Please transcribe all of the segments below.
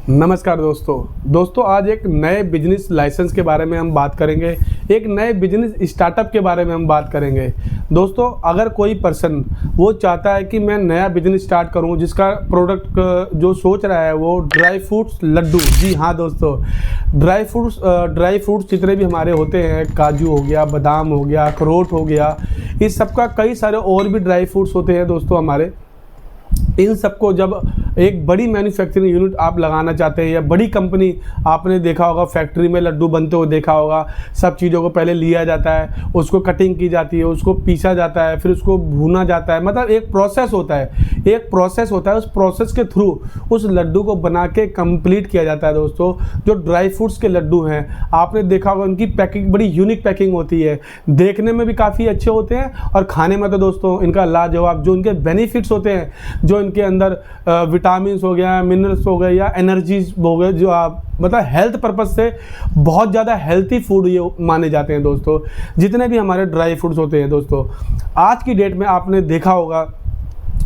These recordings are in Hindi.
नमस्कार दोस्तों आज एक नए बिजनेस लाइसेंस के बारे में हम बात करेंगे। एक नए बिजनेस स्टार्टअप के बारे में हम बात करेंगे। दोस्तों अगर कोई पर्सन वो चाहता है कि मैं नया बिजनेस स्टार्ट करूं जिसका प्रोडक्ट जो सोच रहा है वो ड्राई फ्रूट्स लड्डू। जी हाँ दोस्तों, ड्राई फ्रूट्स जितने भी हमारे होते हैं, काजू हो गया, बादाम हो गया, अखरोट हो गया, इस सब का कई सारे और भी ड्राई फ्रूट्स होते हैं दोस्तों हमारे। इन सबको जब एक बड़ी मैन्युफैक्चरिंग यूनिट आप लगाना चाहते हैं या बड़ी कंपनी, आपने देखा होगा फैक्ट्री में लड्डू बनते हुए देखा होगा। सब चीज़ों को पहले लिया जाता है, उसको कटिंग की जाती है, उसको पीसा जाता है, फिर उसको भूना जाता है। मतलब एक प्रोसेस होता है, उस प्रोसेस के थ्रू उस लड्डू को बना के कंप्लीट किया जाता है। दोस्तों जो ड्राई फ्रूट्स के लड्डू हैं, आपने देखा होगा उनकी पैकिंग बड़ी यूनिक पैकिंग होती है, देखने में भी काफ़ी अच्छे होते हैं और खाने में तो दोस्तों इनका लाजवाब। जो इनके बेनिफिट्स होते हैं, जो इनके अंदर विटामिन्स हो गया, मिनरल्स हो गए या एनर्जीज हो गए, जो आप मतलब हेल्थ पर्पज से बहुत ज़्यादा हेल्थी फूड ये माने जाते हैं। दोस्तों जितने भी हमारे ड्राई फ्रूट्स होते हैं, दोस्तों आज की डेट में आपने देखा होगा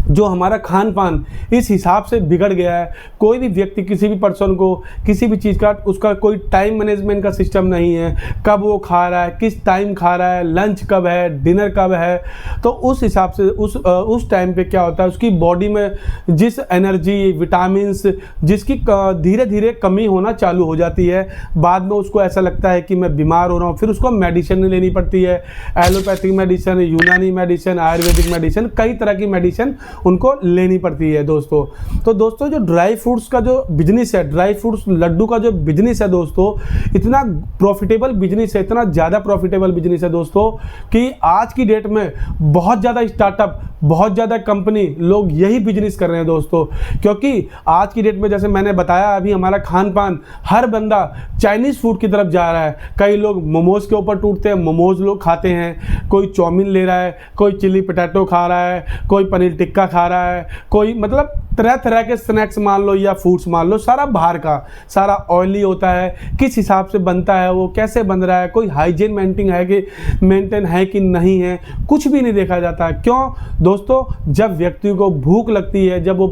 जो हमारा खान पान इस हिसाब से बिगड़ गया है। कोई भी व्यक्ति, किसी भी पर्सन को किसी भी चीज़ का उसका कोई टाइम मैनेजमेंट का सिस्टम नहीं है। कब वो खा रहा है, किस टाइम खा रहा है, लंच कब है, डिनर कब है, तो उस हिसाब से उस टाइम पे क्या होता है, उसकी बॉडी में जिस एनर्जी, विटामिन्स जिसकी धीरे धीरे कमी होना चालू हो जाती है। बाद में उसको ऐसा लगता है कि मैं बीमार हो रहा हूँ, फिर उसको मेडिसिन लेनी पड़ती है। एलोपैथिक मेडिसिन, यूनानी मेडिसिन, आयुर्वेदिक मेडिसिन, कई तरह की मेडिसिन उनको लेनी पड़ती है दोस्तों। तो दोस्तों जो ड्राई फ्रूट्स का जो बिजनेस है, ड्राई फ्रूट्स लड्डू का जो बिजनेस है दोस्तों, इतना प्रॉफिटेबल बिजनेस है, इतना ज़्यादा प्रॉफिटेबल बिजनेस है दोस्तों कि आज की डेट में बहुत ज़्यादा स्टार्टअप, बहुत ज़्यादा कंपनी लोग यही बिजनेस कर रहे हैं दोस्तों। क्योंकि आज की डेट में जैसे मैंने बताया अभी, हमारा खान पान, हर बंदा चाइनीज़ फूड की तरफ जा रहा है। कई लोग मोमोज के ऊपर टूटते हैं, मोमोज लोग खाते हैं, कोई चाउमीन ले रहा है, कोई चिली पोटैटो खा रहा है, कोई पनीर टिक्का खा रहा है, कोई मतलब तरह तरह के स्नैक्स मान लो या फूड्स मान लो, सारा बाहर का, सारा ऑयली होता है। किस हिसाब से बनता है, वो कैसे बन रहा है, कोई हाइजीन मेंटेन है कि नहीं है, कुछ भी नहीं देखा जाता। क्यों दोस्तों, जब व्यक्ति को भूख लगती है, जब वो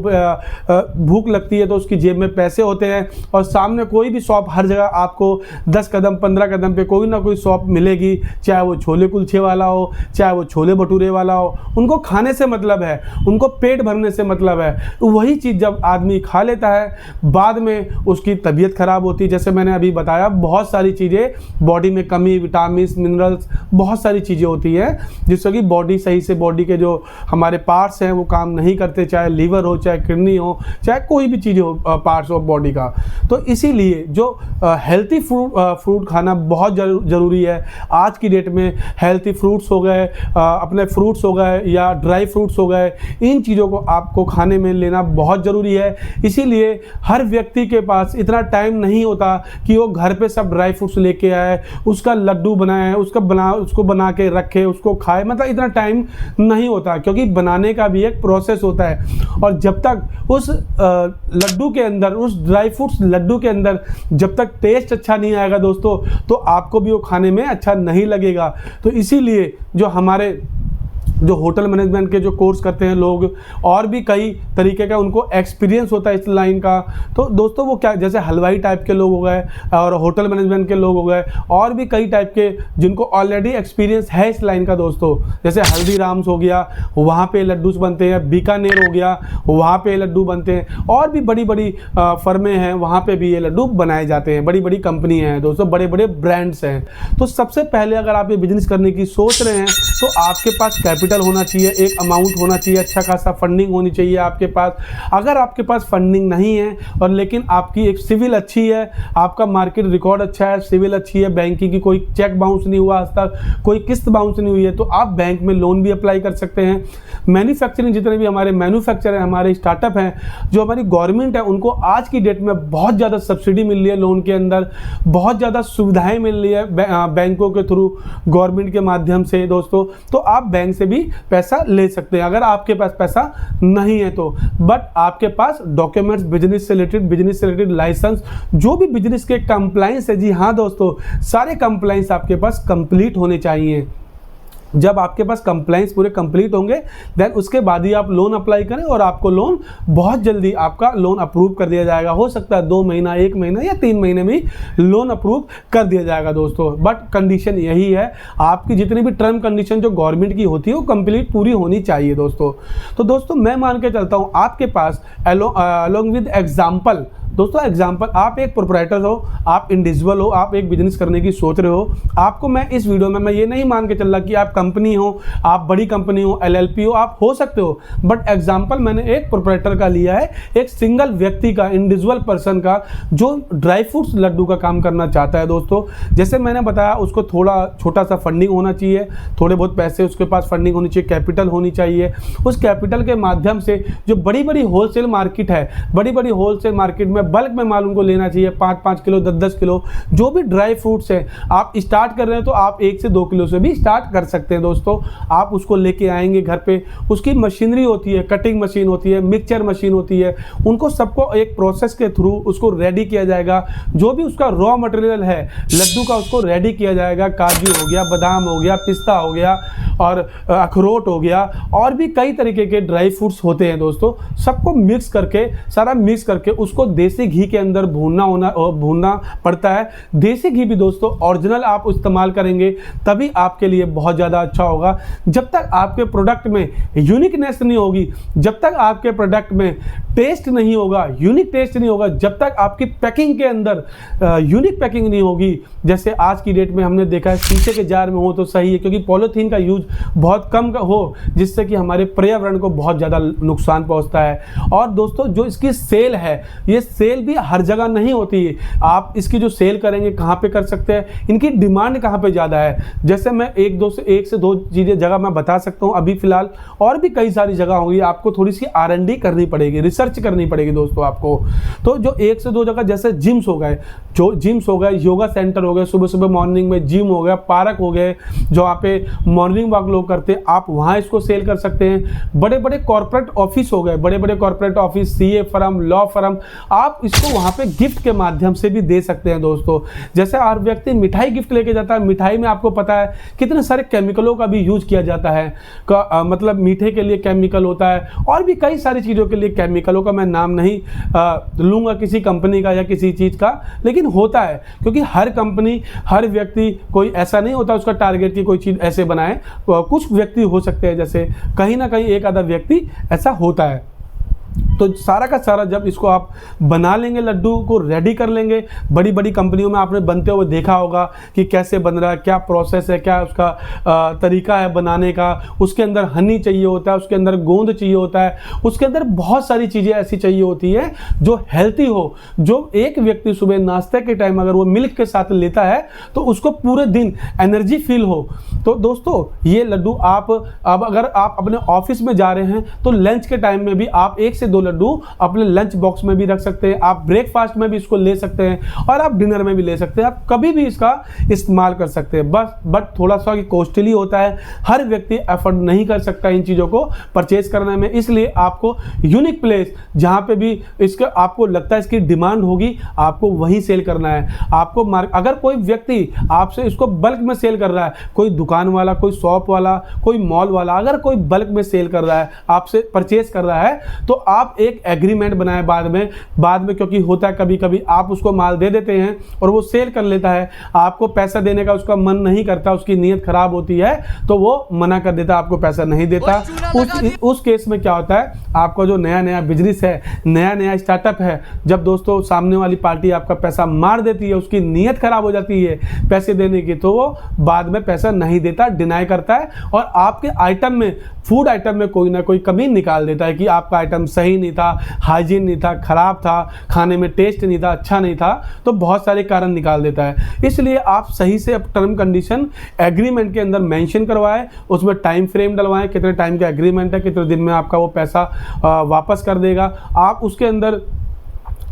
भूख लगती है तो उसकी जेब में पैसे होते हैं और सामने कोई भी शॉप, हर जगह आपको 10 कदम 15 कदम पे कोई ना कोई शॉप मिलेगी, चाहे वो छोले कुलचे वाला हो, चाहे वो छोले भटूरे वाला हो। उनको खाने से मतलब है, उनको पेट भरने से मतलब है। वही चीज़ जब आदमी खा लेता है, बाद में उसकी तबीयत खराब होती है। जैसे मैंने अभी बताया, बहुत सारी चीज़ें बॉडी में कमी, विटामिन, मिनरल्स, बहुत सारी चीज़ें होती हैं जिससे कि बॉडी सही से, बॉडी के जो हमारे पार्ट्स हैं वो काम नहीं करते, चाहे लीवर हो, चाहे किडनी हो, चाहे कोई भी चीज़ हो, पार्ट्स ऑफ बॉडी का। तो इसीलिए जो हेल्थी फ्रूट खाना बहुत ज़रूरी है आज की डेट में। हेल्थी फ्रूट्स हो गए, अपने फ्रूट्स हो गए या ड्राई फ्रूट्स हो गए, इन चीज़ों को आपको खाने में लेना बहुत ज़रूरी है। इसीलिए हर व्यक्ति के पास इतना टाइम नहीं होता कि वो घर पे सब ड्राई फ्रूट्स लेके आए, उसका लड्डू बनाए, उसको बना के रखे, उसको खाए। मतलब इतना टाइम नहीं होता, क्योंकि बनाने का भी एक प्रोसेस होता है। और जब तक उस लड्डू के अंदर, उस ड्राई फ्रूट्स लड्डू के अंदर जब तक टेस्ट अच्छा नहीं आएगा दोस्तों, तो आपको भी वो खाने में अच्छा नहीं लगेगा। तो इसीलिए जो हमारे जो होटल मैनेजमेंट के जो कोर्स करते हैं लोग, और भी कई तरीके का उनको एक्सपीरियंस होता है इस लाइन का। तो दोस्तों वो क्या, जैसे हलवाई टाइप के लोग हो गए और होटल मैनेजमेंट के लोग हो गए, और भी कई टाइप के जिनको ऑलरेडी एक्सपीरियंस है इस लाइन का दोस्तों। जैसे हल्दीराम्स हो गया, वहाँ पे लड्डू बनते हैं, बीकानेर हो गया, वहाँ पे लड्डू बनते हैं, और भी बड़ी बड़ी फर्में हैं, वहाँ पे भी ये लड्डू बनाए जाते हैं। बड़ी बड़ी कंपनी हैं दोस्तों, बड़े बड़े ब्रांड्स हैं। तो सबसे पहले अगर आप ये बिजनेस करने की सोच रहे हैं तो आपके पास कैपिटल होना चाहिए, एक अमाउंट होना चाहिए, अच्छा खासा फंडिंग होनी चाहिए आपके पास। अगर आपके पास फंडिंग नहीं है और लेकिन आपकी एक सिविल अच्छी है, आपका मार्केट रिकॉर्ड अच्छा है, सिविल अच्छी है, बैंकिंग की कोई चेक बाउंस नहीं हुआ आज तक, कोई किस्त बाउंस नहीं हुई है, तो आप बैंक में लोन भी अप्लाई कर सकते हैं। मैन्युफैक्चरिंग, जितने भी हमारे मैन्युफैक्चर हैं, हमारे स्टार्टअप हैं, जो हमारी गवर्नमेंट है, उनको आज की डेट में बहुत ज़्यादा सब्सिडी मिल रही है लोन के अंदर, बहुत ज़्यादा सुविधाएँ मिल रही है बैंकों के थ्रू, गवर्नमेंट के माध्यम से दोस्तों। तो आप बैंक से भी पैसा ले सकते हैं अगर आपके पास पैसा नहीं है तो। बट आपके पास डॉक्यूमेंट्स, बिजनेस से रिलेटेड लाइसेंस, जो भी बिजनेस के कंप्लायंस है, जी हाँ दोस्तों, सारे कंप्लायंस आपके पास कंप्लीट होने चाहिए। जब आपके पास कंप्लाइंस पूरे कंप्लीट होंगे देन उसके बाद ही आप लोन अप्लाई करें और आपको लोन बहुत जल्दी आपका लोन अप्रूव कर दिया जाएगा। हो सकता है 2 महीना, 1 महीना या 3 महीने में लोन अप्रूव कर दिया जाएगा दोस्तों। बट कंडीशन यही है, आपकी जितनी भी टर्म कंडीशन जो गवर्नमेंट की होती है वो कंप्लीट पूरी होनी चाहिए दोस्तों। तो दोस्तों मैं मान के चलता हूँ आपके पास अलोंग विद एग्जाम्पल, दोस्तों एग्जाम्पल, आप एक प्रोप्राइटर हो, आप इंडिविजुअल हो, आप एक बिजनेस करने की सोच रहे हो। आपको मैं इस वीडियो में मैं ये नहीं मान के चल रहा कि आप कंपनी हो, आप बड़ी कंपनी हो, LLP हो, आप हो सकते हो, बट एग्जाम्पल मैंने एक प्रोप्राइटर का लिया है, एक सिंगल व्यक्ति का, इंडिविजुअल पर्सन का, जो ड्राई फ्रूट्स लड्डू का काम करना चाहता है दोस्तों। जैसे मैंने बताया उसको थोड़ा छोटा सा फंडिंग होना चाहिए, थोड़े बहुत पैसे उसके पास फंडिंग होनी चाहिए, कैपिटल होनी चाहिए। उस कैपिटल के माध्यम से जो बड़ी बड़ी होलसेल मार्केट है, बड़ी बड़ी होलसेल मार्केट में बल्क में माल उनको लेना चाहिए, 5-5 किलो, 10-10 किलो जो भी ड्राई फ्रूट्स है। आप स्टार्ट कर रहे हैं तो आप 1 से 2 किलो से भी स्टार्ट कर सकते हैं दोस्तों। आप उसको लेके आएंगे घर पे, उसकी मशीनरी होती है, कटिंग मशीन होती है, मिक्सचर मशीन होती है, उनको सबको एक प्रोसेस के थ्रू उसको रेडी किया जाएगा। जो भी उसका रॉ मटेरियल है लड्डू का उसको रेडी किया जाएगा। काजू हो गया, बादाम हो गया, पिस्ता हो गया और अखरोट हो गया, और भी कई तरीके के ड्राई फ्रूट्स होते हैं दोस्तों। सबको मिक्स करके, सारा मिक्स करके उसको देसी घी के अंदर भूनना पड़ता है। देसी घी भी दोस्तों ओरिजिनल आप इस्तेमाल करेंगे तभी आपके लिए बहुत ज़्यादा अच्छा होगा। जब तक आपके प्रोडक्ट में यूनिकनेस नहीं होगी, जब तक आपके प्रोडक्ट में टेस्ट नहीं होगा, यूनिक टेस्ट नहीं होगा, जब तक आपकी पैकिंग के अंदर यूनिक पैकिंग नहीं होगी। जैसे आज की डेट में हमने देखा है शीशे के जार में हो तो सही है, क्योंकि पॉलीथीन का यूज बहुत कम हो, जिससे कि हमारे पर्यावरण को बहुत ज़्यादा नुकसान पहुंचता है। और दोस्तों जो इसकी सेल है, ये सेल भी हर जगह नहीं होती है। आप इसकी जो सेल करेंगे कहाँ पे कर सकते हैं, इनकी डिमांड कहाँ पे ज़्यादा है। जैसे मैं एक से दो चीज़ें जगह मैं बता सकता हूँ अभी फिलहाल, और भी कई सारी जगह होगी। आपको थोड़ी सी R&D करनी पड़ेगी, रिसर्च करनी पड़ेगी दोस्तों आपको। तो जो 1 से 2 जगह, जैसे जिम्स हो गए, जो जिम्स हो गए, योगा सेंटर हो गए, सुबह सुबह मॉर्निंग में जिम हो गया, पार्क हो गए, जो वहाँ पे मॉर्निंग वॉक लोग करते हैं, आप वहाँ इसको सेल कर सकते हैं। बड़े बड़े कॉर्पोरेट ऑफिस हो गए, बड़े बड़े corporate office, CA firm, law firm, आप इसको वहाँ पे गिफ्ट के माध्यम से भी दे सकते हैं दोस्तों। जैसे हर व्यक्ति मिठाई गिफ्ट लेके जाता है, मिठाई में आपको पता है कितने सारे केमिकलों का भी यूज किया जाता है। मतलब मीठे के लिए केमिकल होता है और भी कई सारी चीज़ों के लिए केमिकलों का मैं नाम नहीं लूँगा किसी कंपनी का या किसी चीज़ का, लेकिन होता है। क्योंकि हर कंपनी, हर व्यक्ति, कोई ऐसा नहीं होता उसका टारगेट की कोई चीज़ ऐसे बनाए। कुछ व्यक्ति हो सकते हैं, जैसे कहीं ना कहीं एक आधा व्यक्ति ऐसा होता है। तो सारा का सारा जब इसको आप बना लेंगे, लड्डू को रेडी कर लेंगे, बड़ी बड़ी कंपनियों में आपने बनते हुए देखा होगा कि कैसे बन रहा है, क्या प्रोसेस है, क्या उसका तरीका है बनाने का। उसके अंदर हनी चाहिए होता है, उसके अंदर गोंद चाहिए होता है, उसके अंदर बहुत सारी चीज़ें ऐसी चाहिए होती है जो हेल्थी हो, जो एक व्यक्ति सुबह नाश्ते के टाइम अगर वो मिल्क के साथ लेता है तो उसको पूरे दिन एनर्जी फील हो। तो दोस्तों ये लड्डू आप अब अगर आप अपने ऑफिस में जा रहे हैं तो लंच के टाइम में भी आप 1 से 2 लड्डू अपने लंच बॉक्स में भी रख सकते हैं, आप ब्रेकफास्ट में भी इसको ले सकते हैं और आप डिनर में भी ले सकते हैं। आप कभी भी इसका इस्तेमाल कर सकते हैं। बट थोड़ा सा कॉस्टली होता है, हर व्यक्ति एफर्ट नहीं कर सकता इन चीज़ों को परचेज करने में। इसलिए आपको यूनिक प्लेस जहाँ पे भी इसका आपको लगता है इसकी डिमांड होगी, आपको वहीं सेल करना है। आपको अगर कोई व्यक्ति आपसे इसको बल्क में सेल कर रहा है, कोई दुकान वाला, कोई शॉप वाला, कोई मॉल वाला, अगर कोई बल्क में सेल कर रहा है, आपसे परचेज कर रहा है, तो आप एक एग्रीमेंट बनाए बाद में, क्योंकि होता है कभी कभी आप उसको माल दे देते हैं और वो सेल कर लेता है, आपको पैसा देने का उसका मन नहीं करता, उसकी नीयत खराब होती है तो वो मना कर देता, आपको पैसा नहीं देता। उस केस में क्या होता है, आपका जो नया नया बिजनेस है, नया नया स्टार्टअप है, जब दोस्तों सामने वाली पार्टी आपका पैसा मार देती है, उसकी नीयत खराब हो जाती है पैसे देने की, तो वो बाद में पैसा नहीं देता, डिनाई करता है और आपके आइटम में, फूड आइटम में कोई ना कोई कमी निकाल देता है कि आपका आइटम सही नहीं था, हाइजीन नहीं था, खराब था, खाने में टेस्ट नहीं था, अच्छा नहीं था, तो बहुत सारे कारण निकाल देता है। इसलिए आप सही से टर्म कंडीशन एग्रीमेंट के अंदर मेंशन करवाएं, उसमें टाइम फ्रेम डलवाएं, कितने टाइम का एग्रीमेंट है, कितने दिन में आपका वो पैसा वापस कर देगा। आप उसके अंदर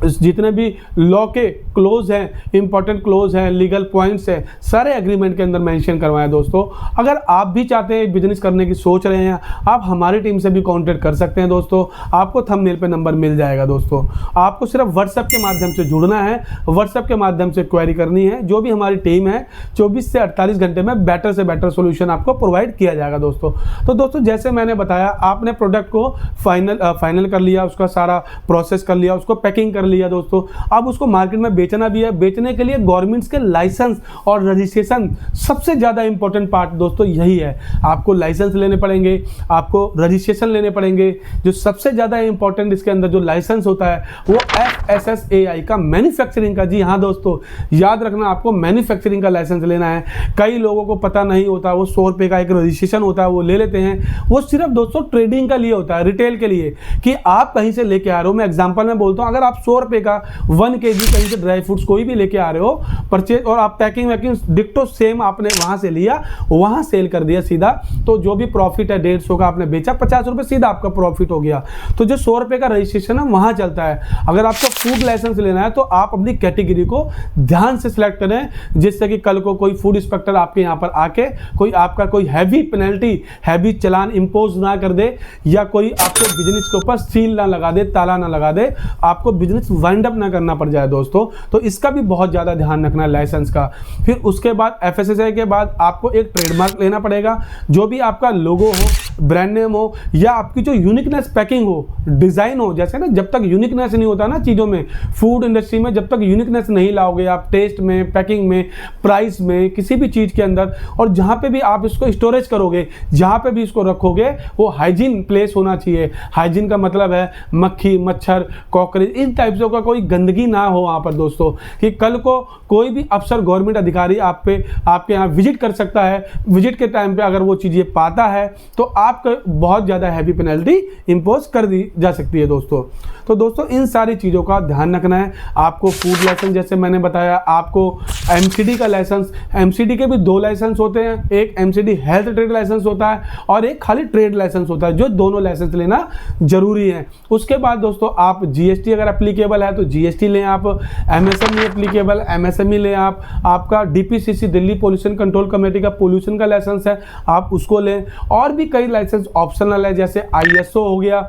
जितने भी लॉ के क्लोज हैं, इंपॉर्टेंट क्लोज हैं, लीगल पॉइंट्स हैं, सारे एग्रीमेंट के अंदर मेंशन करवाएं दोस्तों। अगर आप भी चाहते हैं बिजनेस करने की सोच रहे हैं, आप हमारी टीम से भी कांटेक्ट कर सकते हैं दोस्तों। आपको थंबनेल पे नंबर मिल जाएगा दोस्तों। आपको सिर्फ व्हाट्सएप के माध्यम से जुड़ना है, व्हाट्सएप के माध्यम से क्वेरी करनी है। जो भी हमारी टीम है 24 से 48 घंटे में बेटर से बेटर सोल्यूशन आपको प्रोवाइड किया जाएगा दोस्तों। तो दोस्तों जैसे मैंने बताया, आपने प्रोडक्ट को फाइनल कर लिया, उसका सारा प्रोसेस कर लिया, उसको पैकिंग कर लिया दोस्तों। अब उसको मार्केट में बेचना भी है। बेचने के लिए गवर्नमेंट्स के लाइसेंस और रजिस्ट्रेशन सबसे ज़्यादा इंपॉर्टेंट पार्ट दोस्तों यही है। आपको लाइसेंस लेने पड़ेंगे, आपको रजिस्ट्रेशन लेने पड़ेंगे। जो सबसे ज़्यादा इंपॉर्टेंट इसके अंदर जो लाइसेंस होता है वो FSSAI का, मैन्युफैक्चरिंग का। जी हाँ दोस्तों, याद रखना, आपको मैन्युफैक्चरिंग का लाइसेंस लेना है। कई लोगों को पता नहीं होता, वो 100 रुपये का एक रजिस्ट्रेशन होता है, वो ले लेते हैं। वो सिर्फ दोस्तों ट्रेडिंग का लिए होता है, रिटेल के लिए, कि आप कहीं से लेके आ रहे हो। मैं एग्जांपल में बोलता हूं, अगर आप 100 रुपये का 1 kg कहीं से ड्राई फ्रूट्स कोई भी लेके आ रहे हो परचेज, और आप पैकिंग वैकिंग डिक्टो सेम आपने वहां से लिया, वहां सेल कर दिया सीधा, तो जो भी प्रॉफिट है 150 का आपने बेचा, 50 रुपये सीधा आपका प्रॉफिट हो गया। तो जो 100 रुपये का रजिस्ट्रेशन है वहां चलता है। अगर आपको फूड लाइसेंस लेना है तो आप अपनी कैटेगरी को ध्यान से सिलेक्ट करें, जिससे कि कल को कोई फूड इंस्पेक्टर आपके यहाँ पर आके कोई आपका कोई हैवी पेनल्टी, हैवी चालान इंपोज ना कर दे, या कोई आपके बिजनेस के ऊपर सील ना लगा दे, ताला ना लगा दे, आपको बिजनेस वाइंड अप ना करना पड़ जाए दोस्तों। तो इसका भी बहुत ज़्यादा ध्यान रखना है लाइसेंस का। फिर उसके बाद FSSAI के बाद आपको एक ट्रेडमार्क लेना पड़ेगा। जो भी आपका लोगो हो, ब्रांड नेम हो, या आपकी जो यूनिकनेस पैकिंग हो, डिज़ाइन हो। जैसे ना, जब तक यूनिकनेस नहीं होता ना चीज़ों में, फूड इंडस्ट्री में जब तक यूनिकनेस नहीं लाओगे आप, टेस्ट में, पैकिंग में, प्राइस में, किसी भी चीज़ के अंदर, और जहाँ पे भी आप इसको स्टोरेज करोगे, जहाँ पे भी इसको रखोगे, वो हाइजीन प्लेस होना चाहिए। हाइजीन का मतलब है मक्खी, मच्छर, कॉकरोच, इन टाइप्सों का कोई गंदगी ना हो वहाँ पर दोस्तों, कि कल को कोई भी अफसर, गवर्नमेंट अधिकारी आपके यहाँ विजिट कर सकता है। विजिट के टाइम पे अगर वो चीज़ें पाता है तो आपको बहुत ज़्यादा हैवी पेनल्टी इंपोज कर दी जा सकती है दोस्तों। तो दोस्तों इन सारी चीज़ों का ध्यान रखना है। आपको फूड लाइसेंस, जैसे मैंने बताया, आपको MCD का लाइसेंस, MCD के भी 2 लाइसेंस होते हैं। एक MCD हेल्थ ट्रेड लाइसेंस होता है और एक खाली ट्रेड लाइसेंस होता है, जो दोनों लाइसेंस लेना जरूरी है। उसके बाद दोस्तों आप GST अगर एप्लीकेबल है तो GST लें आप, MSME एप्लीकेबल MSME लें आप, आपका DPCC Delhi pollution control committee का पोल्यूशन का लाइसेंस है, आप उसको लें। और भी कई लाइसेंस ऑप्शनल है, जैसे ISO हो गया,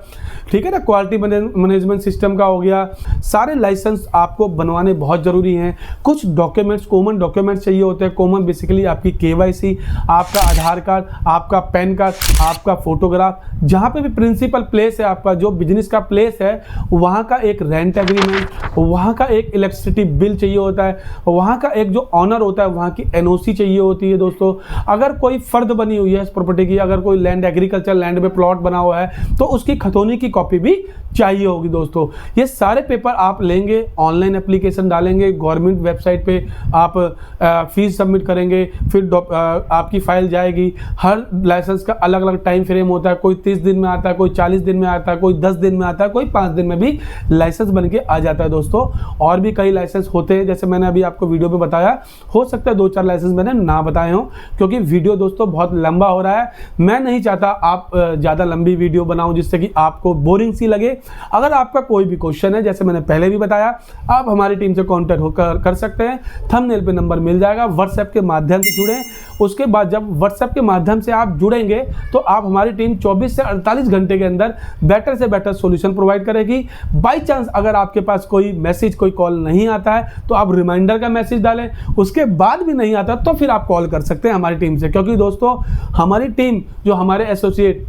ठीक है ना, क्वालिटी मैनेजमेंट सिस्टम का हो गया। सारे लाइसेंस आपको बनवाने बहुत ज़रूरी हैं। कुछ डॉक्यूमेंट्स, कॉमन डॉक्यूमेंट्स चाहिए होते हैं। कॉमन बेसिकली आपकी KYC, आपका आधार कार्ड, आपका पैन कार्ड, आपका फोटोग्राफ, जहाँ पे भी प्रिंसिपल प्लेस है, आपका जो बिजनेस का प्लेस है, वहाँ का एक रेंट एग्रीमेंट, वहाँ का एक इलेक्ट्रिसिटी बिल चाहिए होता है, वहाँ का एक जो ऑनर होता है वहाँ की NOC चाहिए होती है दोस्तों। अगर कोई फर्द बनी हुई है इस प्रॉपर्टी की, अगर कोई लैंड, एग्रीकल्चर लैंड में प्लॉट बना हुआ है, तो उसकी खतौनी की कॉपी भी चाहिए होगी दोस्तों। ये सारे पेपर आप लेंगे, ऑनलाइन एप्लीकेशन डालेंगे, गवर्नमेंट वेबसाइट पे आप फीस सबमिट करेंगे, फिर आपकी फाइल जाएगी। हर लाइसेंस का अलग अलग टाइम फ्रेम होता है, कोई 30 दिन में आता है, कोई 40 दिन में आता है, कोई 10 दिन में आता है, कोई 5 दिन में भी लाइसेंस बन के आ जाता है दोस्तों। और भी कई लाइसेंस होते हैं, जैसे मैंने अभी आपको वीडियो में बताया। हो सकता है 2-4 लाइसेंस मैंने ना बताए हों, क्योंकि वीडियो दोस्तों बहुत लंबा हो रहा है। मैं नहीं चाहता आप ज़्यादा लंबी वीडियो बनाऊं जिससे कि आपको बोरिंग सी लगे। अगर आपका कोई भी क्वेश्चन है, जैसे मैंने पहले भी बताया, आप हमारी टीम से कांटेक्ट कर सकते हैं। थंबनेल पे नंबर मिल जाएगा, व्हाट्सएप के माध्यम से जुड़ें। उसके बाद जब व्हाट्सएप के माध्यम से आप जुड़ेंगे तो आप हमारी टीम 24 से 48 घंटे के अंदर बेटर से बेटर सॉल्यूशन प्रोवाइड करेगी। बाई चांस अगर आपके पास कोई मैसेज, कोई कॉल नहीं आता है तो आप रिमाइंडर का मैसेज डालें। उसके बाद भी नहीं आता तो फिर आप कॉल कर सकते हैं हमारी टीम से, क्योंकि दोस्तों हमारी टीम, जो हमारे एसोसिएट,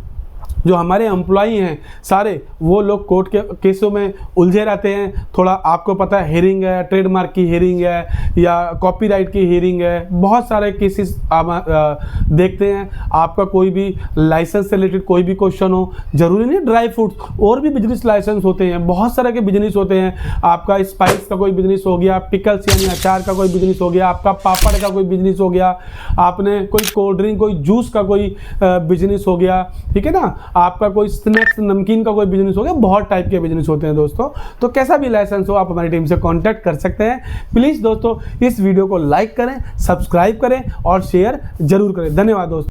जो हमारे एम्प्लॉई हैं सारे, वो लोग कोर्ट के केसों में उलझे रहते हैं। थोड़ा आपको पता है, हेयरिंग है, ट्रेडमार्क की हेयरिंग है, या कॉपीराइट की हेयरिंग है, बहुत सारे केसेस देखते हैं। आपका कोई भी लाइसेंस से रिलेटेड कोई भी क्वेश्चन हो, जरूरी नहीं ड्राई फ्रूट्स, और भी बिजनेस लाइसेंस होते हैं, बहुत सारे के बिजनेस होते हैं। आपका स्पाइस का कोई बिजनेस हो गया, पिकल्स यानी अचार का कोई बिजनेस हो गया, आपका पापड़ का कोई बिजनेस हो गया, आपने कोई कोल्ड ड्रिंक, कोई जूस का कोई बिजनेस हो गया, ठीक है ना, आपका कोई स्नैक्स, नमकीन का कोई बिजनेस हो गया। बहुत टाइप के बिजनेस होते हैं दोस्तों। तो कैसा भी लाइसेंस हो, आप हमारी टीम से कांटेक्ट कर सकते हैं। प्लीज़ दोस्तों इस वीडियो को लाइक करें, सब्सक्राइब करें और शेयर जरूर करें। धन्यवाद दोस्तों।